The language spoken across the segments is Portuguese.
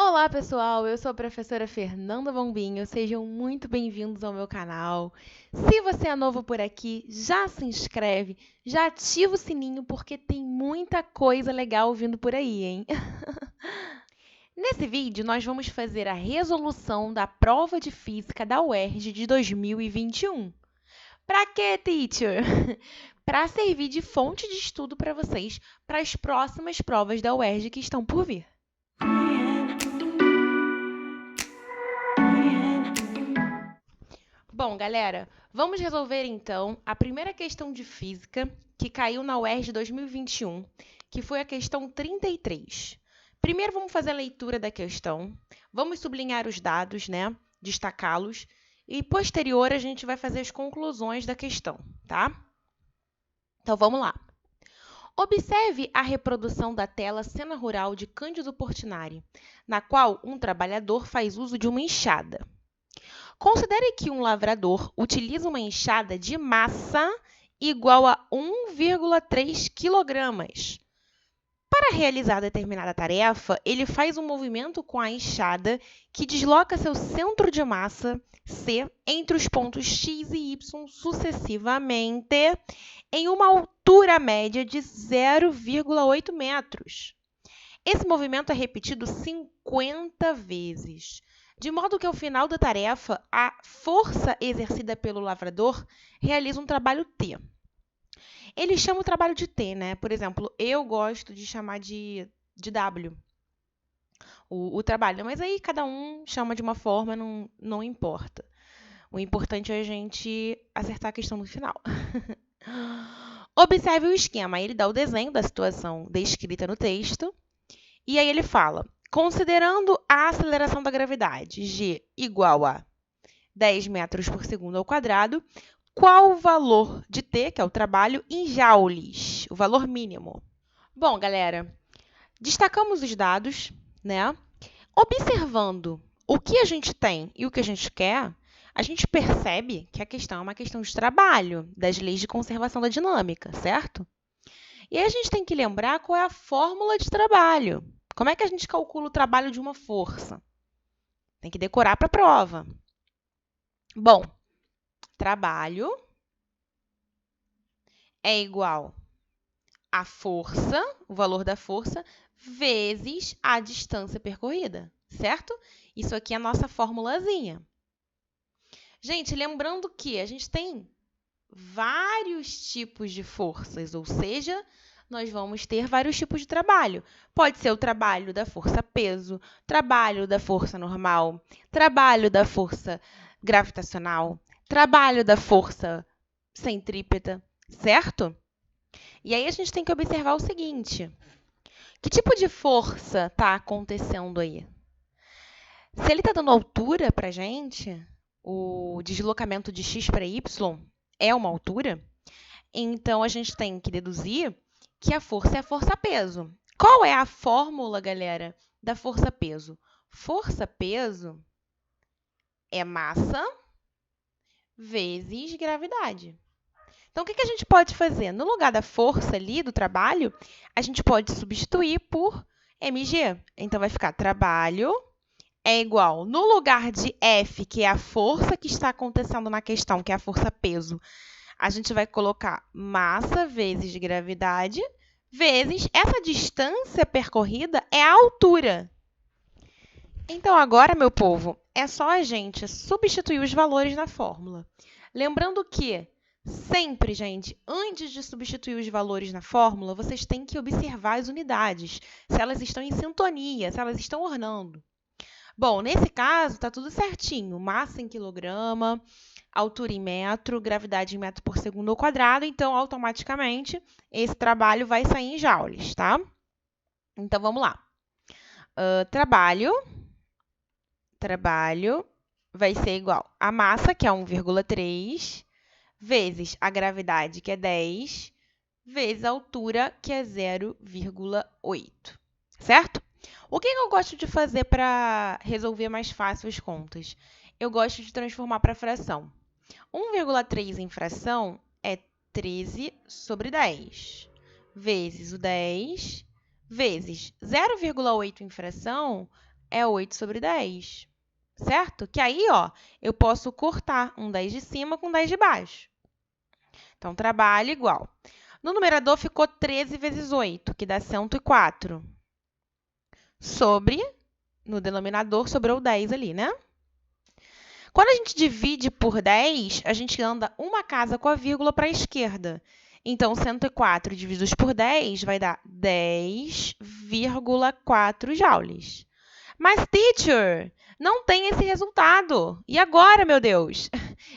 Olá, pessoal! Eu sou a professora Fernanda Bombinho. Sejam muito bem-vindos ao meu canal. Se você é novo por aqui, já se inscreve, já ativa o sininho, porque tem muita coisa legal vindo por aí, hein? Nesse vídeo, nós vamos fazer a resolução da prova de Física da UERJ de 2021. Para quê, teacher? Para servir de fonte de estudo para vocês para as próximas provas da UERJ que estão por vir. Bom, galera, vamos resolver então a primeira questão de física que caiu na UERJ 2021, que foi a questão 33. Primeiro vamos fazer a leitura da questão, vamos sublinhar os dados, né? Destacá-los, e posterior a gente vai fazer as conclusões da questão, tá? Então vamos lá. Observe a reprodução da tela Cena Rural de Cândido Portinari, na qual um trabalhador faz uso de uma enxada. Considere que um lavrador utiliza uma enxada de massa igual a 1,3 kg. Para realizar determinada tarefa, ele faz um movimento com a enxada que desloca seu centro de massa, C, entre os pontos X e Y sucessivamente, em uma altura média de 0,8 metros. Esse movimento é repetido 50 vezes, de modo que, ao final da tarefa, a força exercida pelo lavrador realiza um trabalho T. Ele chama o trabalho de T, né? Por exemplo, eu gosto de chamar de W, o trabalho. Mas aí cada um chama de uma forma, não importa. O importante é a gente acertar a questão no final. Observe o esquema. Ele dá o desenho da situação descrita no texto. E aí ele fala, considerando a aceleração da gravidade, g igual a 10 metros por segundo ao quadrado, qual o valor de t, que é o trabalho, em joules, o valor mínimo? Bom, galera, destacamos os dados, né? Observando o que a gente tem e o que a gente quer, a gente percebe que a questão é uma questão de trabalho, das leis de conservação da dinâmica, certo? E aí a gente tem que lembrar qual é a fórmula de trabalho. Como é que a gente calcula o trabalho de uma força? Tem que decorar para a prova. Bom, trabalho é igual a força, o valor da força, vezes a distância percorrida, certo? Isso aqui é a nossa formulazinha. Gente, lembrando que a gente tem vários tipos de forças, ou seja, nós vamos ter vários tipos de trabalho. Pode ser o trabalho da força-peso, trabalho da força normal, trabalho da força gravitacional, trabalho da força centrípeta, certo? E aí a gente tem que observar o seguinte: que tipo de força está acontecendo aí? Se ele está dando altura para a gente, o deslocamento de x para y é uma altura, então a gente tem que deduzir que a força é a força-peso. Qual é a fórmula, galera, da força-peso? Força-peso é massa vezes gravidade. Então, o que a gente pode fazer? No lugar da força ali, do trabalho, a gente pode substituir por mg. Então, vai ficar trabalho é igual, no lugar de F, que é a força que está acontecendo na questão, que é a força-peso, a gente vai colocar massa vezes gravidade, vezes essa distância percorrida é a altura. Então, agora, meu povo, é só a gente substituir os valores na fórmula. Lembrando que, sempre, gente, antes de substituir os valores na fórmula, vocês têm que observar as unidades, se elas estão em sintonia, se elas estão ornando. Bom, nesse caso, está tudo certinho. Massa em quilograma, altura em metro, gravidade em metro por segundo ao quadrado. Então, automaticamente, esse trabalho vai sair em joules, tá? Então, vamos lá. Trabalho vai ser igual a massa, que é 1,3, vezes a gravidade, que é 10, vezes a altura, que é 0,8, certo? O que eu gosto de fazer para resolver mais fácil as contas? Eu gosto de transformar para fração. 1,3 em fração é 13 sobre 10, vezes o 10, vezes 0,8 em fração é 8 sobre 10, certo? Que aí, ó, eu posso cortar um 10 de cima com 10 de baixo. Então, trabalho igual. No numerador ficou 13 vezes 8, que dá 104. No denominador, sobrou 10 ali, né? Quando a gente divide por 10, a gente anda uma casa com a vírgula para a esquerda. Então, 104 divididos por 10 vai dar 10,4 joules. Mas, teacher, não tem esse resultado. E agora, meu Deus?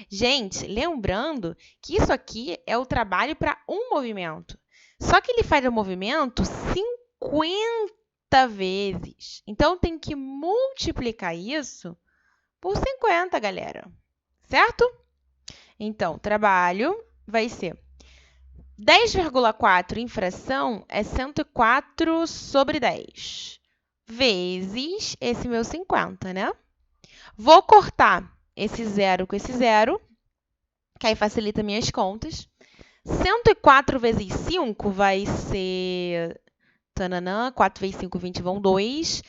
Gente, lembrando que isso aqui é o trabalho para um movimento. Só que ele faz o movimento 50 vezes. Então, tem que multiplicar isso por 50, galera. Certo? Então, trabalho vai ser 10,4 em fração é 104 sobre 10, vezes esse meu 50, né? Vou cortar esse zero com esse zero, que aí facilita minhas contas. 104 vezes 5 vai ser... Tananã, 4 vezes 5, 20 vão 2.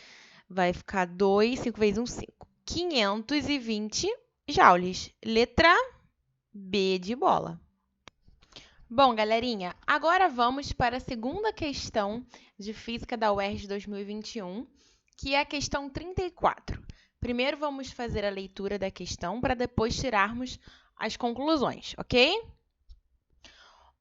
Vai ficar 2, 5 vezes 1, 5. 520 joules. Letra B de bola. Bom, galerinha, agora vamos para a segunda questão de Física da UERJ 2021, que é a questão 34. Primeiro, vamos fazer a leitura da questão para depois tirarmos as conclusões, ok?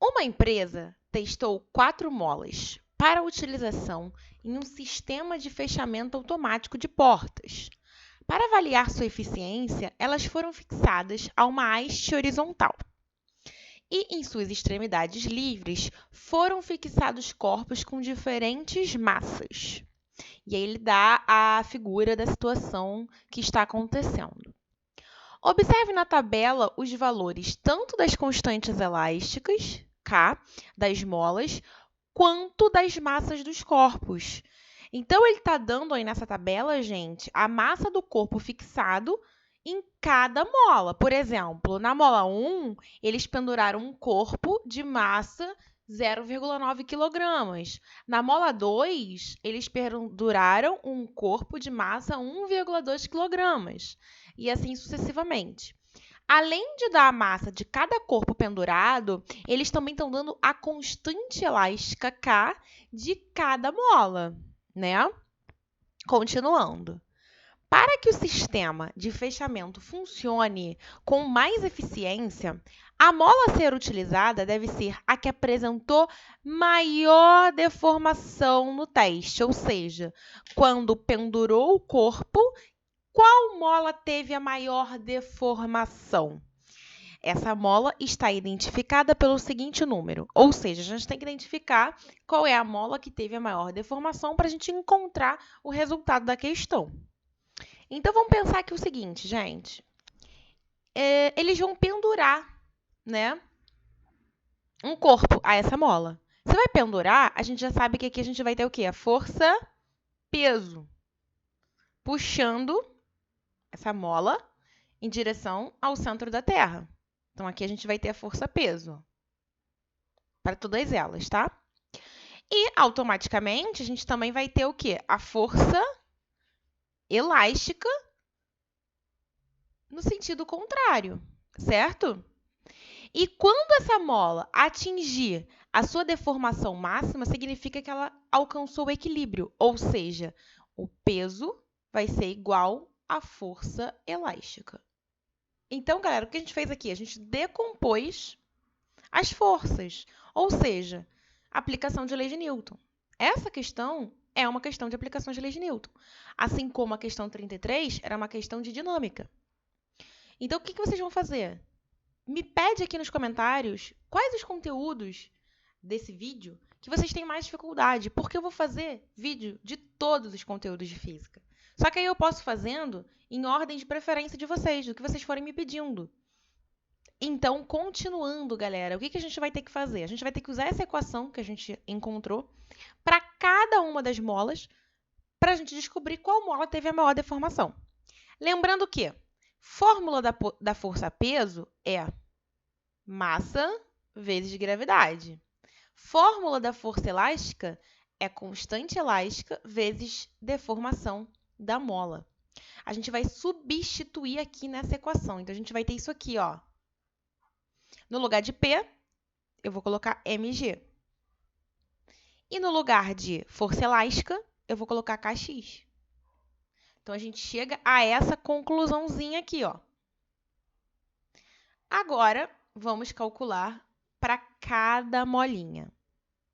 Uma empresa testou 4 molas para utilização em um sistema de fechamento automático de portas. Para avaliar sua eficiência, elas foram fixadas a uma haste horizontal. E, em suas extremidades livres, foram fixados corpos com diferentes massas. E aí ele dá a figura da situação que está acontecendo. Observe na tabela os valores tanto das constantes elásticas, K, das molas, quanto das massas dos corpos. Então, ele está dando aí nessa tabela, gente, a massa do corpo fixado em cada mola. Por exemplo, na mola 1, eles penduraram um corpo de massa 0,9 kg. Na mola 2, eles penduraram um corpo de massa 1,2 kg. E assim sucessivamente. Além de dar a massa de cada corpo pendurado, eles também estão dando a constante elástica K de cada mola, né? Continuando. Para que o sistema de fechamento funcione com mais eficiência, a mola a ser utilizada deve ser a que apresentou maior deformação no teste, ou seja, quando pendurou o corpo, qual mola teve a maior deformação? Essa mola está identificada pelo seguinte número, ou seja, a gente tem que identificar qual é a mola que teve a maior deformação para a gente encontrar o resultado da questão. Então, vamos pensar aqui o seguinte, gente. Eles vão pendurar, né, um corpo a essa mola. Você vai pendurar, a gente já sabe que aqui a gente vai ter o quê? A força peso, puxando essa mola em direção ao centro da Terra. Então, aqui a gente vai ter a força peso para todas elas, tá? E, automaticamente, a gente também vai ter o quê? A força elástica no sentido contrário, certo? E quando essa mola atingir a sua deformação máxima, significa que ela alcançou o equilíbrio, ou seja, o peso vai ser igual à força elástica. Então, galera, o que a gente fez aqui? A gente decompôs as forças, ou seja, aplicação de lei de Newton. Essa questão é uma questão de aplicação de lei de Newton, assim como a questão 33 era uma questão de dinâmica. Então, o que vocês vão fazer? Me pede aqui nos comentários quais os conteúdos desse vídeo que vocês têm mais dificuldade, porque eu vou fazer vídeo de todos os conteúdos de física. Só que aí eu posso fazendo em ordem de preferência de vocês, do que vocês forem me pedindo. Então, continuando, galera, o que a gente vai ter que fazer? A gente vai ter que usar essa equação que a gente encontrou para cada uma das molas para a gente descobrir qual mola teve a maior deformação. Lembrando que fórmula da força-peso é massa vezes gravidade. Fórmula da força elástica é constante elástica vezes deformação da mola. A gente vai substituir aqui nessa equação. Então, a gente vai ter isso aqui, ó. No lugar de P, eu vou colocar mg. E no lugar de força elástica, eu vou colocar kx. Então, a gente chega a essa conclusãozinha aqui, ó. Agora, vamos calcular para cada molinha.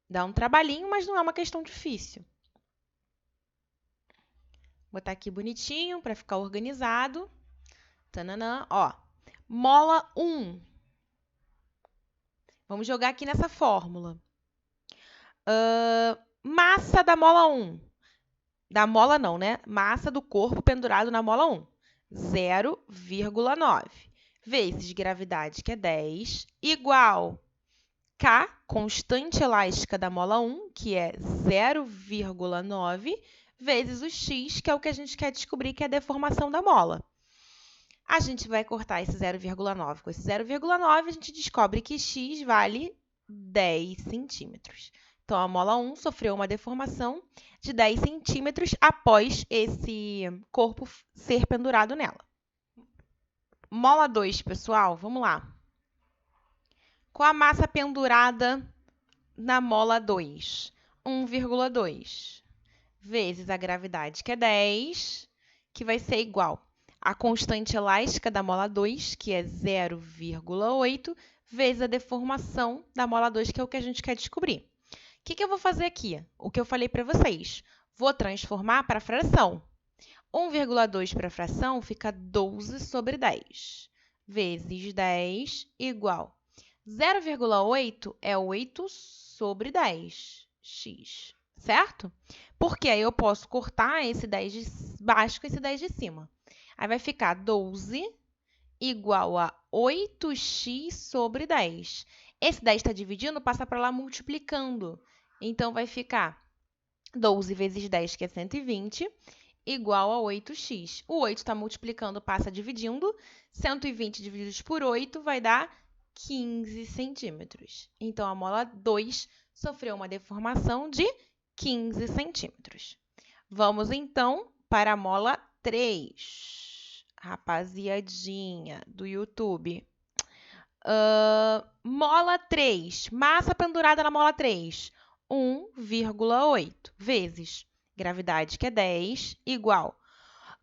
Dá um trabalhinho, mas não é uma questão difícil. Vou botar aqui bonitinho para ficar organizado. Tananã, ó. Mola 1. Vamos jogar aqui nessa fórmula. Massa da mola 1. Da mola não, né? Massa do corpo pendurado na mola 1. 0,9 vezes gravidade, que é 10, igual K, constante elástica da mola 1, que é 0,9, vezes o x, que é o que a gente quer descobrir, que é a deformação da mola. A gente vai cortar esse 0,9 com esse 0,9, a gente descobre que x vale 10 centímetros. Então, a mola 1 sofreu uma deformação de 10 centímetros após esse corpo ser pendurado nela. Mola 2, pessoal, vamos lá. Com a massa pendurada na mola 2, 1,2 vezes a gravidade, que é 10, que vai ser igual a constante elástica da mola 2, que é 0,8, vezes a deformação da mola 2, que é o que a gente quer descobrir. O que eu vou fazer aqui? O que eu falei para vocês. Vou transformar para fração. 1,2 para fração fica 12 sobre 10, vezes 10 igual 0,8 é 8 sobre 10, x, certo? Porque aí eu posso cortar esse 10 de baixo com esse 10 de cima. Aí vai ficar 12 igual a 8x sobre 10. Esse 10 está dividindo, passa para lá multiplicando. Então, vai ficar 12 vezes 10, que é 120, igual a 8x. O 8 está multiplicando, passa dividindo. 120 divididos por 8 vai dar 15 centímetros. Então, a mola 2 sofreu uma deformação de 15 centímetros. Vamos, então, para a mola 3. Rapaziadinha do YouTube. Mola 3. Massa pendurada na mola 3. 1,8 vezes gravidade, que é 10, igual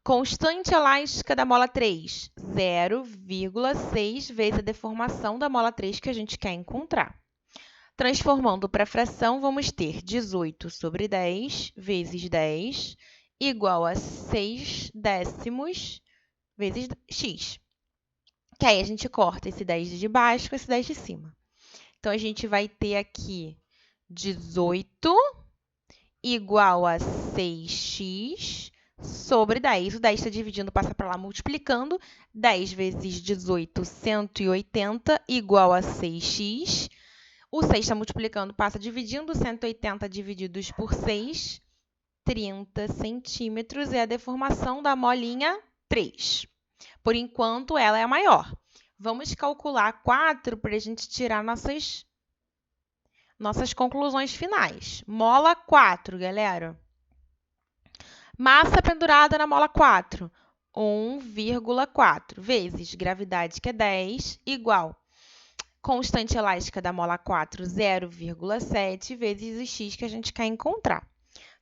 constante elástica da mola 3, 0,6 vezes a deformação da mola 3 que a gente quer encontrar. Transformando para fração, vamos ter 18 sobre 10 vezes 10 igual a 6 décimos vezes x. Que aí a gente corta esse 10 de baixo com esse 10 de cima. Então, a gente vai ter aqui 18 igual a 6x sobre 10. O 10 está dividindo, passa para lá multiplicando. 10 vezes 18, 180, igual a 6x. O 6 está multiplicando, passa dividindo. 180 divididos por 6, 30 centímetros. É a deformação da molinha 3. Por enquanto, ela é a maior. Vamos calcular 4 para a gente tirar nossas conclusões finais. Mola 4, galera. Massa pendurada na mola 4, 1,4 vezes gravidade, que é 10, igual constante elástica da mola 4, 0,7 vezes o x que a gente quer encontrar.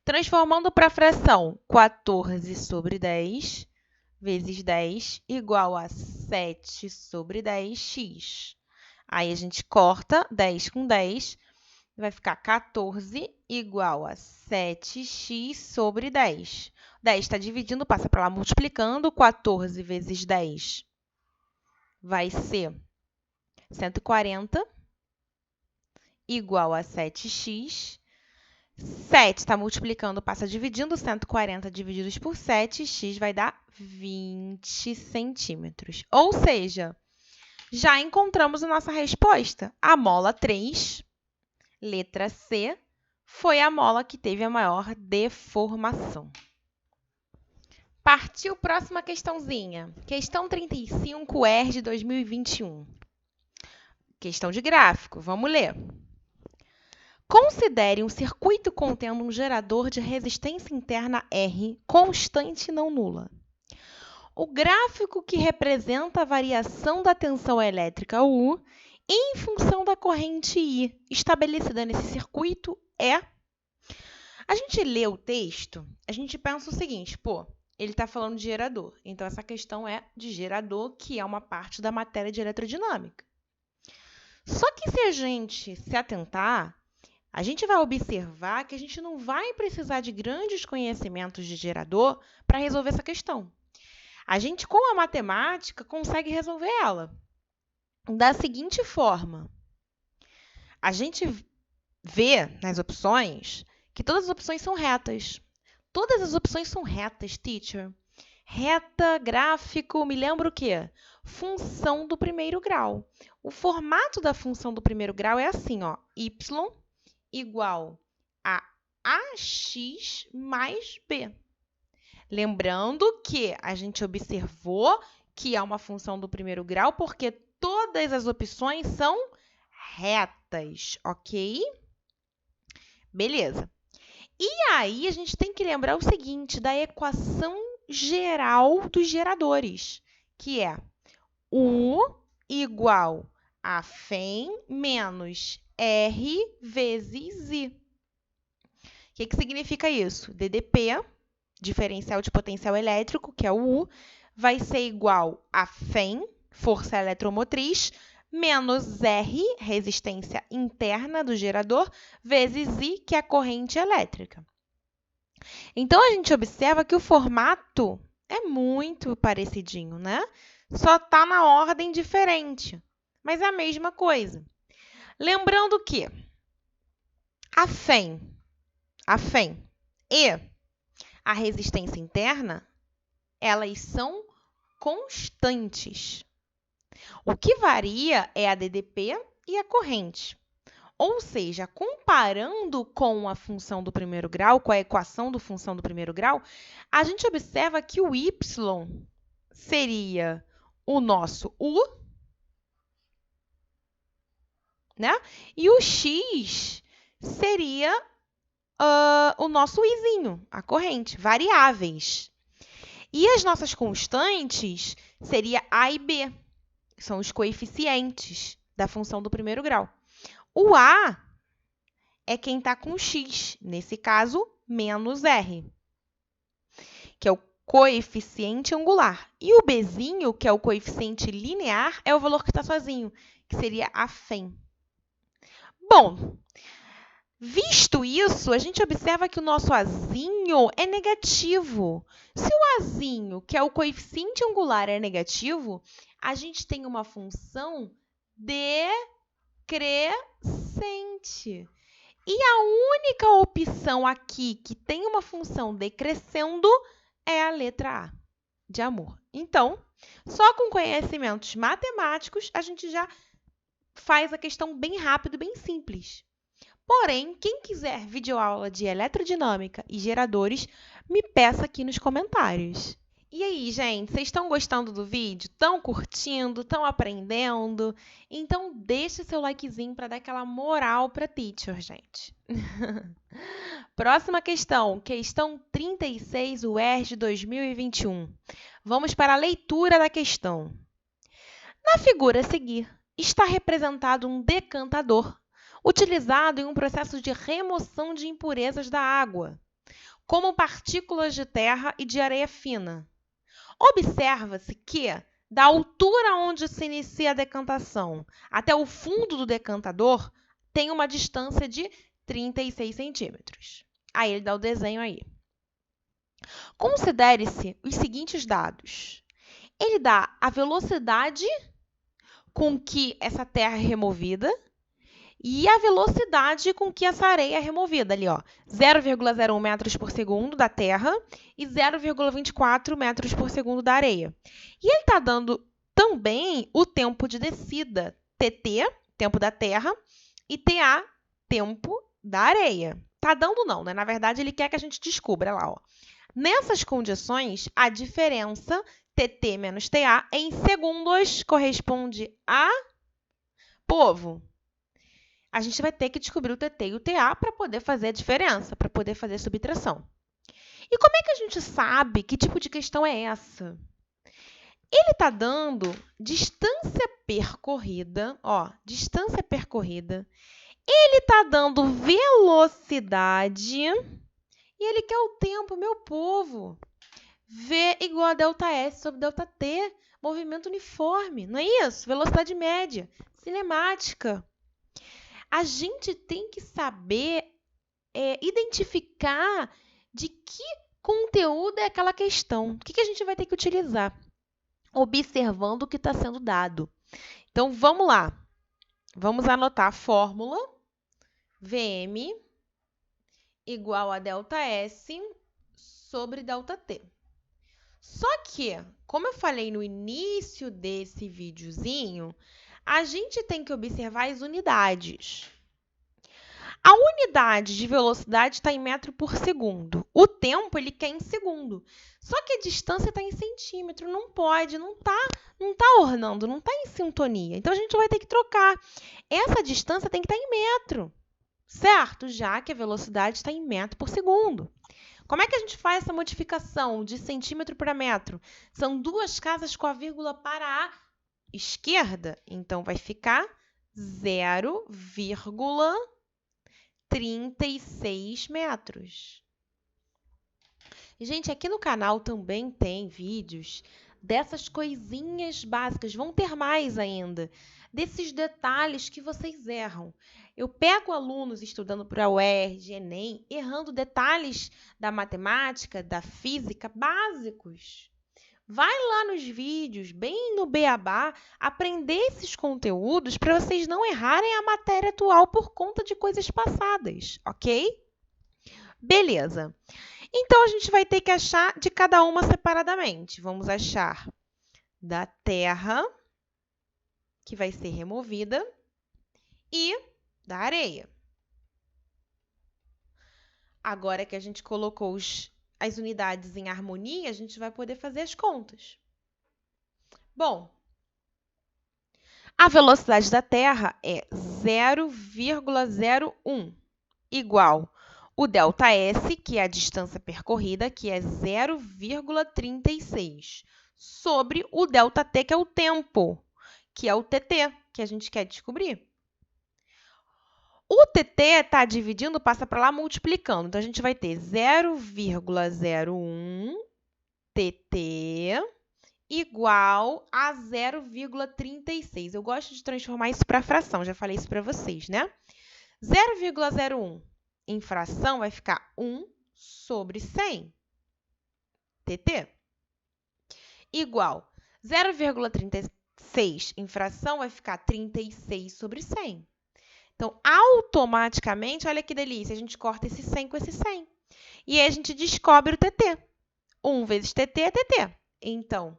Transformando para a fração, 14 sobre 10 vezes 10 igual a 7 sobre 10x. Aí, a gente corta 10 com 10, vai ficar 14 igual a 7x sobre 10. 10 está dividindo, passa para lá multiplicando. 14 vezes 10 vai ser 140 igual a 7x. 7 está multiplicando, passa dividindo. 140 divididos por 7, x vai dar 20 centímetros. Ou seja, já encontramos a nossa resposta. A mola 3, letra C, foi a mola que teve a maior deformação. Partiu próxima questãozinha. Questão 35, ERJ 2021. Questão de gráfico. Vamos ler. Considere um circuito contendo um gerador de resistência interna R constante e não nula. O gráfico que representa a variação da tensão elétrica U em função da corrente I estabelecida nesse circuito é... A gente lê o texto, a gente pensa o seguinte, ele está falando de gerador, então essa questão é de gerador, que é uma parte da matéria de elerodinâmica. Só que se a gente se atentar, a gente vai observar que a gente não vai precisar de grandes conhecimentos de gerador para resolver essa questão. A gente, com a matemática, consegue resolver ela da seguinte forma. A gente vê nas opções que todas as opções são retas. Todas as opções são retas, teacher. Reta, gráfico, me lembra o quê? Função do primeiro grau. O formato da função do primeiro grau é assim, ó, y igual a ax mais b. Lembrando que a gente observou que é uma função do primeiro grau porque todas as opções são retas, ok? Beleza. E aí, a gente tem que lembrar o seguinte, da equação geral dos geradores, que é U igual a φ menos R vezes I. O que significa isso? DDP, diferencial de potencial elétrico, que é o U, vai ser igual a φ, força eletromotriz, menos R, resistência interna do gerador, vezes I, que é a corrente elétrica. Então, a gente observa que o formato é muito parecidinho, né? Só está na ordem diferente, mas é a mesma coisa. Lembrando que a φ e a resistência interna, elas são constantes. O que varia é a DDP e a corrente. Ou seja, comparando com a função do primeiro grau, com a equação da função do primeiro grau, a gente observa que o y seria o nosso U, né? E o x seria o nosso izinho, a corrente, variáveis. E as nossas constantes seria A e B, são os coeficientes da função do primeiro grau. O A é quem está com x, nesse caso, menos R, que é o coeficiente angular. E o Bzinho, que é o coeficiente linear, é o valor que está sozinho, que seria a φ. Bom, visto isso, a gente observa que o nosso Azinho é negativo. Se o Azinho, que é o coeficiente angular, é negativo, a gente tem uma função decrescente. E a única opção aqui que tem uma função decrescendo é a letra A, de amor. Então, só com conhecimentos matemáticos, a gente já faz a questão bem rápido, bem simples. Porém, quem quiser videoaula de eletrodinâmica e geradores, me peça aqui nos comentários. E aí, gente, vocês estão gostando do vídeo? Estão curtindo? Estão aprendendo? Então, deixa seu likezinho para dar aquela moral para a teacher, gente. Próxima questão, questão 36, UERJ 2021. Vamos para a leitura da questão. Na figura a seguir, está representado um decantador utilizado em um processo de remoção de impurezas da água, como partículas de terra e de areia fina. Observa-se que, da altura onde se inicia a decantação até o fundo do decantador, tem uma distância de 36 centímetros. Aí ele dá o desenho aí. Considere-se os seguintes dados. Ele dá a velocidade com que essa terra é removida e a velocidade com que essa areia é removida. Ali, 0,01 metros por segundo da terra e 0,24 metros por segundo da areia. E ele está dando também o tempo de descida, TT, tempo da terra, e TA, tempo da areia. Está dando não, né? Na verdade, ele quer que a gente descubra lá. Nessas condições, a diferença TT menos TA em segundos corresponde a... Povo, a gente vai ter que descobrir o TT e o TA para poder fazer a diferença, para poder fazer a subtração. E como é que a gente sabe que tipo de questão é essa? Ele está dando distância percorrida, ó, distância percorrida. Ele está dando velocidade e ele quer o tempo, meu povo. V igual a ΔS sobre ΔT, movimento uniforme, não é isso? Velocidade média, cinemática. A gente tem que saber identificar de que conteúdo é aquela questão. O que a gente vai ter que utilizar? Observando o que está sendo dado. Então, vamos lá. Vamos anotar a fórmula. Vm igual a ΔS sobre ΔT. Só que, como eu falei no início desse videozinho, a gente tem que observar as unidades. A unidade de velocidade está em metro por segundo. O tempo, ele quer em segundo. Só que a distância está em centímetro. Não pode, não tá ornando, não está em sintonia. Então, a gente vai ter que trocar. Essa distância tem que estar em metro, certo? Já que a velocidade está em metro por segundo. Como é que a gente faz essa modificação de centímetro para metro? São duas casas com a vírgula para a esquerda. Então, vai ficar 0,36 metros. E, gente, aqui no canal também tem vídeos dessas coisinhas básicas. Vão ter mais ainda, desses detalhes que vocês erram. Eu pego alunos estudando para a UERJ, Enem, errando detalhes da matemática, da física básicos. Vai lá nos vídeos, bem no beabá, aprender esses conteúdos para vocês não errarem a matéria atual por conta de coisas passadas, ok? Beleza. Então, a gente vai ter que achar de cada uma separadamente. Vamos achar da terra, que vai ser removida, e da areia. Agora que a gente colocou as unidades em harmonia, a gente vai poder fazer as contas. Bom, a velocidade da Terra é 0,01, igual o ΔS, que é a distância percorrida, que é 0,36, sobre o ΔT, que é o tempo, que é o TT, que a gente quer descobrir. O TT está dividindo, passa para lá multiplicando. Então, a gente vai ter 0,01 TT igual a 0,36. Eu gosto de transformar isso para fração, já falei isso para vocês, né? 0,01 em fração vai ficar 1 sobre 100. TT. Igual 0,36 em fração vai ficar 36 sobre 100. Então, automaticamente, olha que delícia, a gente corta esse 100 com esse 100. E aí a gente descobre o TT. 1 vezes TT é TT. Então,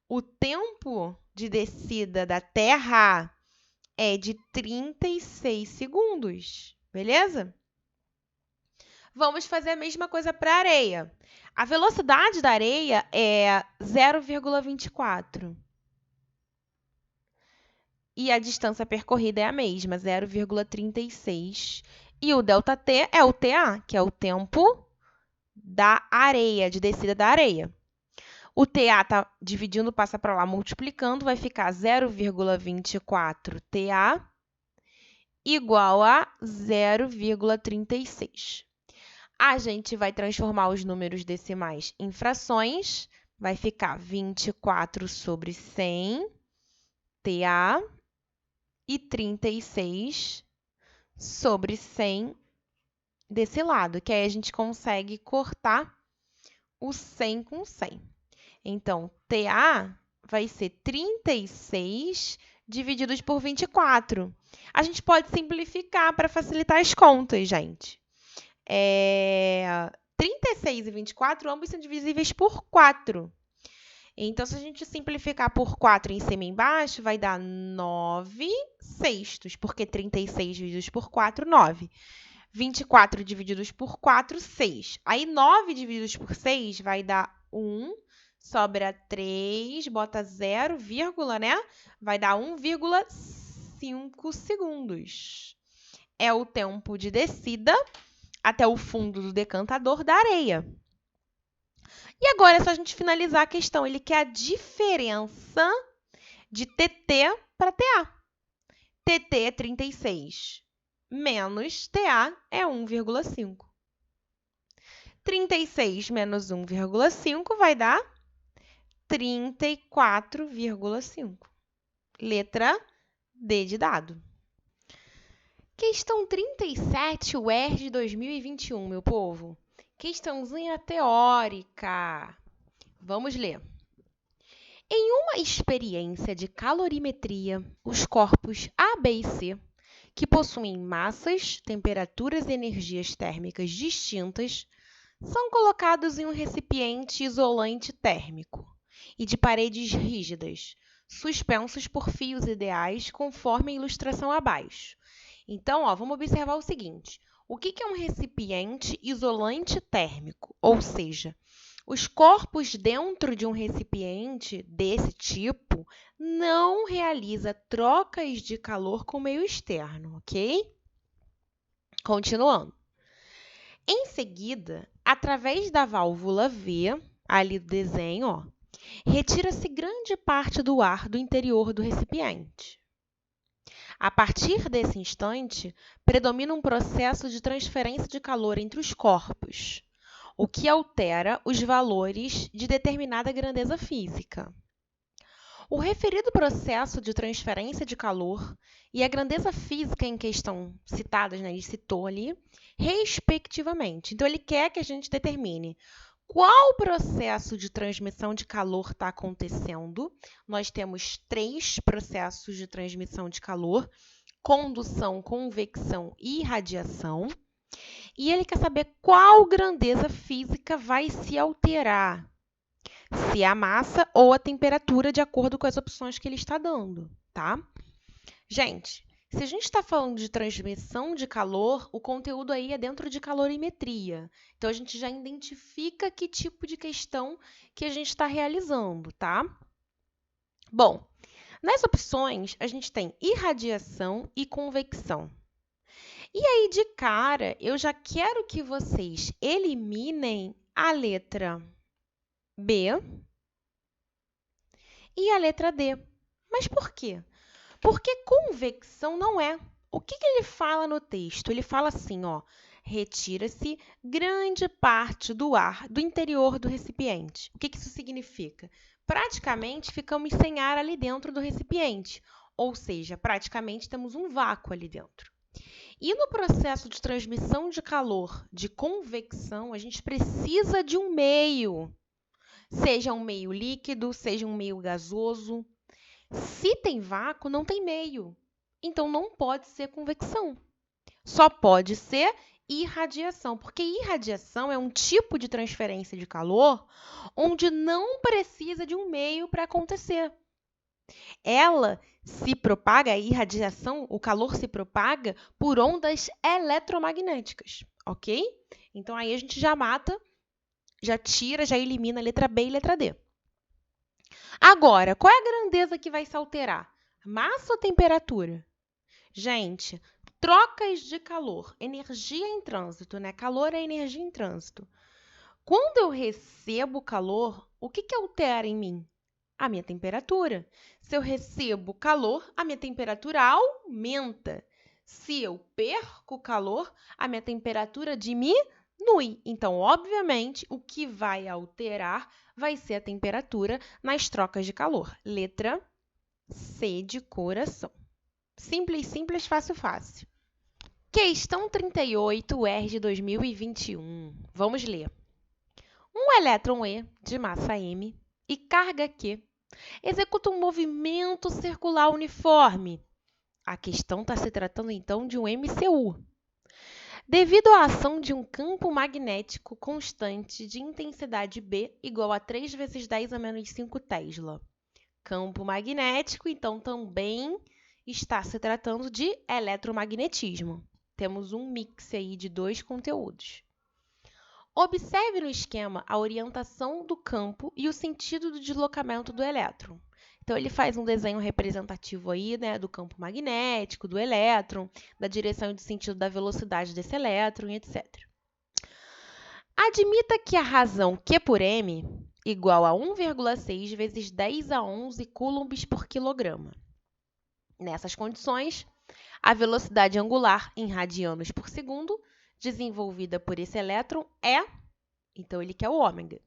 o tempo de descida da Terra é de 36 segundos, beleza? Vamos fazer a mesma coisa para a areia. A velocidade da areia é 0,24. E a distância percorrida é a mesma, 0,36. E o ΔT é o TA, que é o tempo da areia, de descida da areia. O TA está dividindo, passa para lá, multiplicando, vai ficar 0,24 TA igual a 0,36. A gente vai transformar os números decimais em frações, vai ficar 24 sobre 100 TA e 36 sobre 100 desse lado, que aí a gente consegue cortar o 100 com 100. Então, TA vai ser 36 divididos por 24. A gente pode simplificar para facilitar as contas, gente. 36 e 24, ambos são divisíveis por 4. Então, se a gente simplificar por 4 em cima e embaixo, vai dar 9 sextos, porque 36 divididos por 4, 9. 24 divididos por 4, 6. Aí, 9 divididos por 6 vai dar 1, sobra 3, bota 0, vírgula, né? Vai dar 1,5 segundos. é o tempo de descida até o fundo do decantador da areia. E agora é só a gente finalizar a questão. Ele quer a diferença de TT para TA. TT é 36, menos TA é 1,5. 36 menos 1,5 vai dar 34,5. Letra D de dado. Questão 37, UERJ 2021, meu povo. Questãozinha teórica. Vamos ler. Em uma experiência de calorimetria, os corpos A, B e C, que possuem massas, temperaturas e energias térmicas distintas, são colocados em um recipiente isolante térmico e de paredes rígidas, suspensos por fios ideais, conforme a ilustração abaixo. Então, vamos observar o seguinte. O que é um recipiente isolante térmico? Ou seja, os corpos dentro de um recipiente desse tipo não realiza trocas de calor com o meio externo, ok? Continuando. Em seguida, através da válvula V, ali do desenho, retira-se grande parte do ar do interior do recipiente. A partir desse instante, predomina um processo de transferência de calor entre os corpos, o que altera os valores de determinada grandeza física. O referido processo de transferência de calor e a grandeza física em questão citadas, ele citou ali, respectivamente. Então, ele quer que a gente determine qual processo de transmissão de calor está acontecendo. Nós temos 3 processos de transmissão de calor: condução, convecção e radiação. E ele quer saber qual grandeza física vai se alterar, se é a massa ou a temperatura, de acordo com as opções que ele está dando, tá? Gente, se a gente está falando de transmissão de calor, o conteúdo aí é dentro de calorimetria. Então, a gente já identifica que tipo de questão que a gente está realizando, tá? Bom, nas opções, a gente tem irradiação e convecção. E aí, de cara, eu já quero que vocês eliminem a letra B e a letra D. Mas por quê? Porque convecção não é. O que ele fala no texto? Ele fala assim, retira-se grande parte do ar do interior do recipiente. O que isso significa? Praticamente ficamos sem ar ali dentro do recipiente, ou seja, praticamente temos um vácuo ali dentro. E no processo de transmissão de calor, de convecção, a gente precisa de um meio, seja um meio líquido, seja um meio gasoso. Se tem vácuo, não tem meio. Então, não pode ser convecção. Só pode ser irradiação, porque irradiação é um tipo de transferência de calor onde não precisa de um meio para acontecer. Ela se propaga, a irradiação, o calor se propaga por ondas eletromagnéticas, ok? Então, aí a gente já mata, já tira, já elimina a letra B e a letra D. Agora, qual é a grandeza que vai se alterar? Massa ou temperatura? Gente, trocas de calor, energia em trânsito, né? Calor é energia em trânsito. Quando eu recebo calor, o que altera em mim? A minha temperatura. Se eu recebo calor, a minha temperatura aumenta. Se eu perco calor, a minha temperatura diminui. Então, obviamente, o que vai alterar vai ser a temperatura nas trocas de calor. Letra C de coração. Simples, simples, fácil, fácil. Questão 38, UERJ 2021. Vamos ler. Um elétron E de massa m e carga Q executa um movimento circular uniforme. A questão está se tratando, então, de um MCU. Devido à ação de um campo magnético constante de intensidade B igual a 3 vezes 10 a menos 5 Tesla. Campo magnético, então, também está se tratando de eletromagnetismo. Temos um mix aí de 2 conteúdos. Observe no esquema a orientação do campo e o sentido do deslocamento do elétron. Então, ele faz um desenho representativo aí, né, do campo magnético, do elétron, da direção e do sentido da velocidade desse elétron, etc. Admita que a razão Q por M igual a 1,6 vezes 10 a 11 coulombs por quilograma. Nessas condições, a velocidade angular em radianos por segundo desenvolvida por esse elétron é... Então, ele quer o ômega.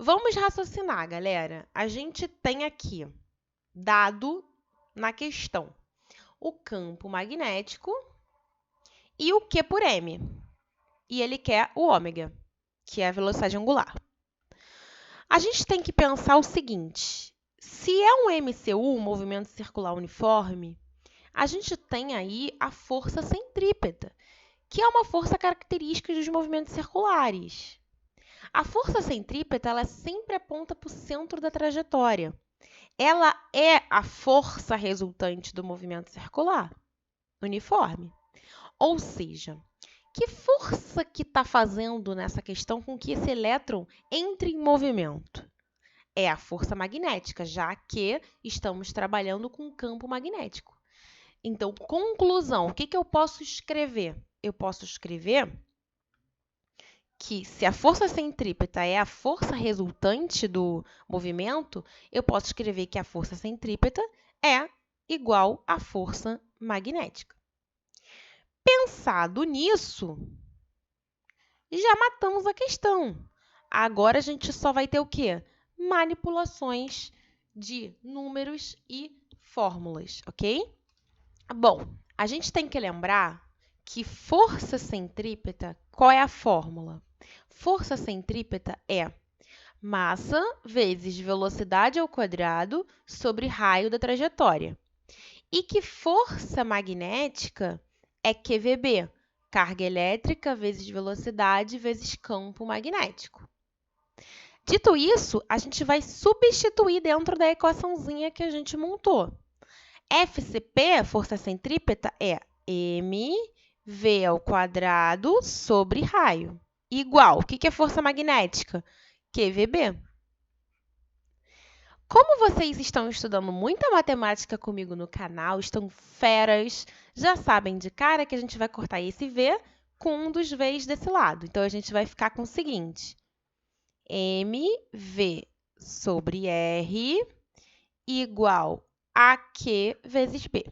Vamos raciocinar, galera. A gente tem aqui, dado na questão, o campo magnético e o Q por M. E ele quer o ômega, que é a velocidade angular. A gente tem que pensar o seguinte, se é um MCU, um movimento circular uniforme, a gente tem aí a força centrípeta, que é uma força característica dos movimentos circulares. A força centrípeta, ela sempre aponta para o centro da trajetória. Ela é a força resultante do movimento circular uniforme. Ou seja, que força que está fazendo nessa questão com que esse elétron entre em movimento? É a força magnética, já que estamos trabalhando com um campo magnético. Então, conclusão, o que eu posso escrever? Eu posso escrever que se a força centrípeta é a força resultante do movimento, eu posso escrever que a força centrípeta é igual à força magnética. Pensado nisso, já matamos a questão. Agora a gente só vai ter o quê? Manipulações de números e fórmulas, ok? Bom, a gente tem que lembrar que força centrípeta, qual é a fórmula? Força centrípeta é massa vezes velocidade ao quadrado sobre raio da trajetória. E que força magnética é QVB, carga elétrica vezes velocidade vezes campo magnético. Dito isso, a gente vai substituir dentro da equaçãozinha que a gente montou. FCP, força centrípeta, é mv ao quadrado sobre raio. Igual, o que é força magnética? QVB. Como vocês estão estudando muita matemática comigo no canal, estão feras, já sabem de cara que a gente vai cortar esse V com um dos V's desse lado. Então, a gente vai ficar com o seguinte, mv sobre r igual a Q vezes B.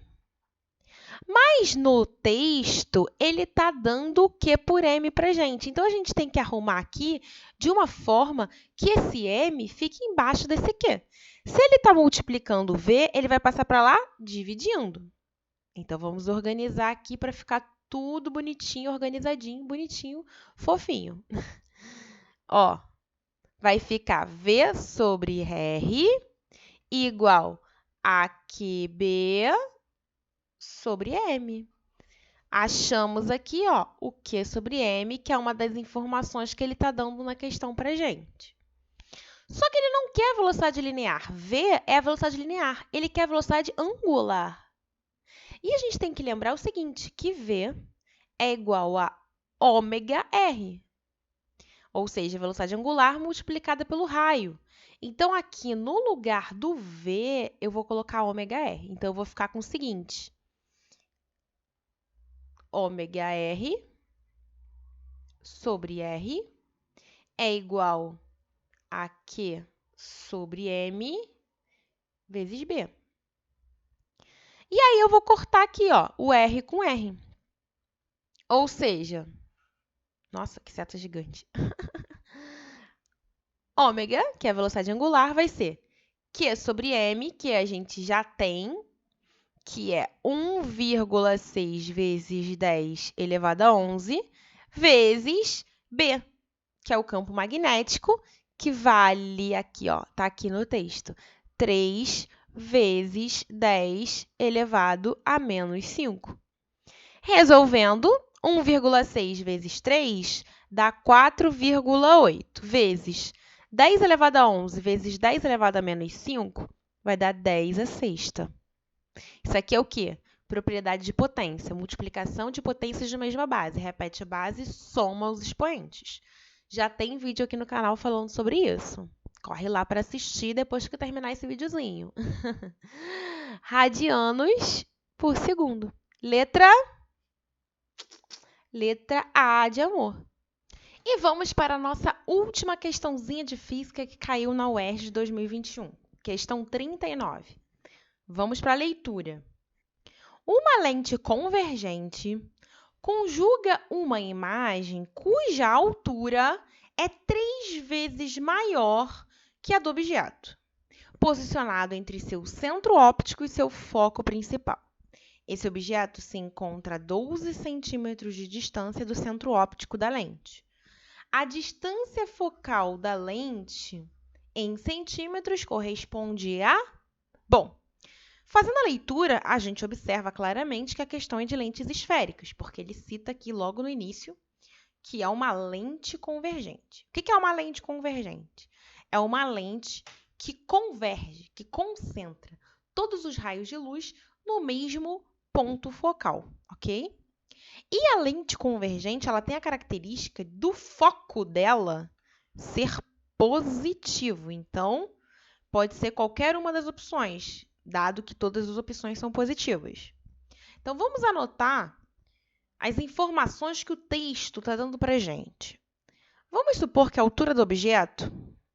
Mas no texto, ele está dando Q por M para a gente. Então, a gente tem que arrumar aqui de uma forma que esse M fique embaixo desse Q. Se ele está multiplicando V, ele vai passar para lá dividindo. Então, vamos organizar aqui para ficar tudo bonitinho, organizadinho, bonitinho, fofinho. Ó, vai ficar V sobre R igual a QB sobre M. Achamos aqui, ó, o Q sobre M, que é uma das informações que ele está dando na questão para a gente. Só que ele não quer velocidade linear. V é a velocidade linear. Ele quer velocidade angular. E a gente tem que lembrar o seguinte, que V é igual a ômega R. Ou seja, a velocidade angular multiplicada pelo raio. Então, aqui no lugar do V, eu vou colocar ômega R. Então, eu vou ficar com o seguinte, ômega R sobre R é igual a Q sobre M vezes B. E aí, eu vou cortar aqui, ó, o R com R. Ou seja, nossa, que seta gigante. Ômega, que é a velocidade angular, vai ser Q sobre M, que a gente já tem, que é 1,6 vezes 10 elevado a 11, vezes B, que é o campo magnético, que vale aqui, ó, tá aqui no texto, 3 vezes 10 elevado a menos 5. Resolvendo, 1,6 vezes 3 dá 4,8 vezes 10 elevado a 11 vezes 10 elevado a menos 5 vai dar 10 a sexta. Isso aqui é o quê? Propriedade de potência, multiplicação de potências de mesma base. Repete a base, soma os expoentes. Já tem vídeo aqui no canal falando sobre isso. Corre lá para assistir depois que terminar esse videozinho. Radianos por segundo. Letra A de amor. E vamos para a nossa última questãozinha de física que caiu na UERJ de 2021. Questão 39. Vamos para a leitura. Uma lente convergente conjuga uma imagem cuja altura é 3 vezes maior que a do objeto, posicionado entre seu centro óptico e seu foco principal. Esse objeto se encontra a 12 centímetros de distância do centro óptico da lente. A distância focal da lente em centímetros corresponde a... Bom, fazendo a leitura, a gente observa claramente que a questão é de lentes esféricas, porque ele cita aqui logo no início que é uma lente convergente. O que é uma lente convergente? É uma lente que converge, que concentra todos os raios de luz no mesmo ponto focal, ok? E a lente convergente, ela tem a característica do foco dela ser positivo. Então, pode ser qualquer uma das opções, dado que todas as opções são positivas. Então, vamos anotar as informações que o texto está dando para a gente. Vamos supor que a altura do objeto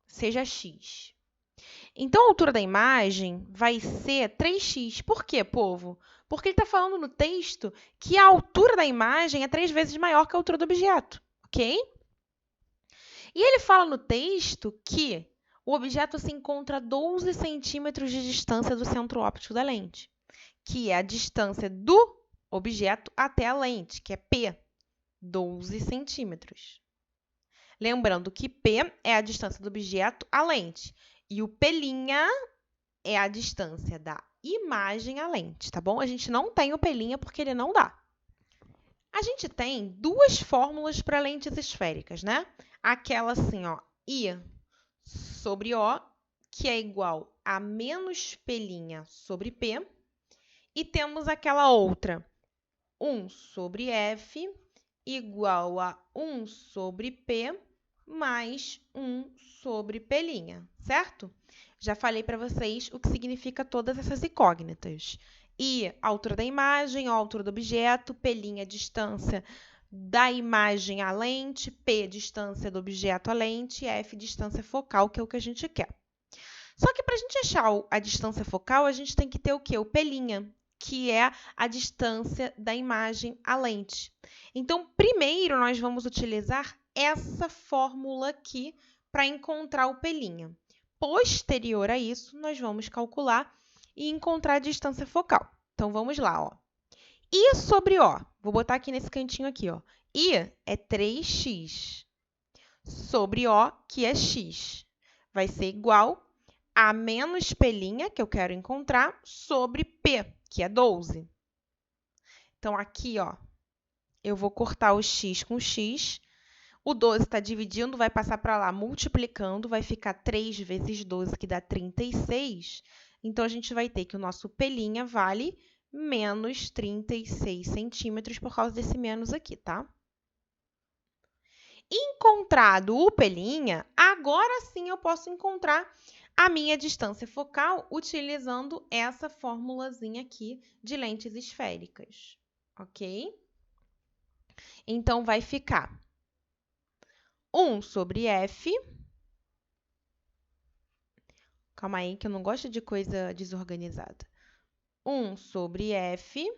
seja x. Então, a altura da imagem vai ser 3x. Por quê, povo? Porque ele está falando no texto que a altura da imagem é 3 vezes maior que a altura do objeto, ok? E ele fala no texto que o objeto se encontra a 12 centímetros de distância do centro óptico da lente, que é a distância do objeto até a lente, que é P, 12 centímetros. Lembrando que P é a distância do objeto à lente e o P' é a distância da imagem à lente, tá bom? A gente não tem o P' porque ele não dá. A gente tem duas fórmulas para lentes esféricas, né? Aquela assim, ó, I sobre O, que é igual a menos P' sobre P. E temos aquela outra, 1 sobre F igual a 1 sobre P mais 1 sobre P', certo? Já falei para vocês o que significa todas essas incógnitas. I, a altura da imagem, a altura do objeto, P', a distância da imagem à lente, P, distância do objeto à lente, e F, distância focal, que é o que a gente quer. Só que para a gente achar a distância focal, a gente tem que ter o quê? O P', que é a distância da imagem à lente. Então, primeiro, nós vamos utilizar essa fórmula aqui para encontrar o P'. Posterior a isso, nós vamos calcular e encontrar a distância focal. Então, vamos lá, ó. I sobre O. Vou botar aqui nesse cantinho aqui, ó. I é 3x sobre O, que é x. Vai ser igual a menos P', que eu quero encontrar, sobre P, que é 12. Então, aqui, ó, eu vou cortar o x com x. O 12 está dividindo, vai passar para lá multiplicando, vai ficar 3 vezes 12, que dá 36. Então, a gente vai ter que o nosso P' vale menos 36 centímetros por causa desse menos aqui, tá? Encontrado o P', agora sim eu posso encontrar a minha distância focal utilizando essa formulazinha aqui de lentes esféricas, ok? Então, vai ficar 1 sobre F. Calma aí, que eu não gosto de coisa desorganizada. 1 sobre F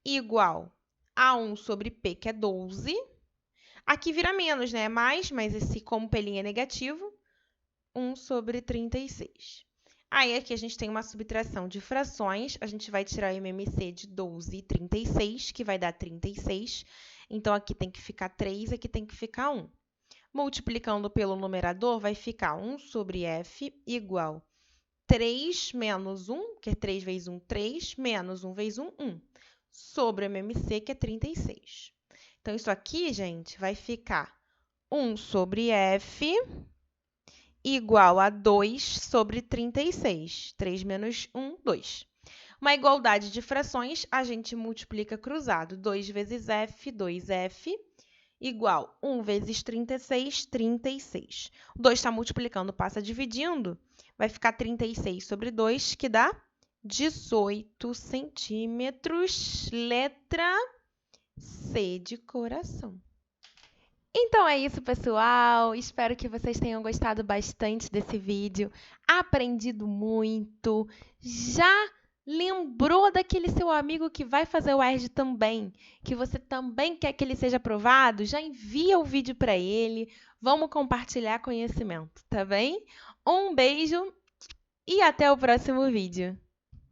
igual a 1 sobre P, que é 12. Aqui vira menos, né? É mais, mas esse como P' é negativo, 1 sobre 36. Aí, aqui a gente tem uma subtração de frações. A gente vai tirar o MMC de 12 e 36, que vai dar 36. Então, aqui tem que ficar 3, aqui tem que ficar 1. Multiplicando pelo numerador, vai ficar 1 sobre F igual 3 menos 1, que é 3 vezes 1, 3, menos 1 vezes 1, 1, sobre o MMC, que é 36. Então, isso aqui, gente, vai ficar 1 sobre F igual a 2 sobre 36. 3 menos 1, 2. Uma igualdade de frações, a gente multiplica cruzado. 2 vezes F, 2F. igual 1 vezes 36, 36. O 2 está multiplicando, passa dividindo, vai ficar 36 sobre 2, que dá 18 centímetros, letra C de coração. Então é isso, pessoal. Espero que vocês tenham gostado bastante desse vídeo, aprendido muito. Já lembrou daquele seu amigo que vai fazer o ERG também, que você também quer que ele seja aprovado? Já envia o vídeo para ele. Vamos compartilhar conhecimento, tá bem? Um beijo e até o próximo vídeo.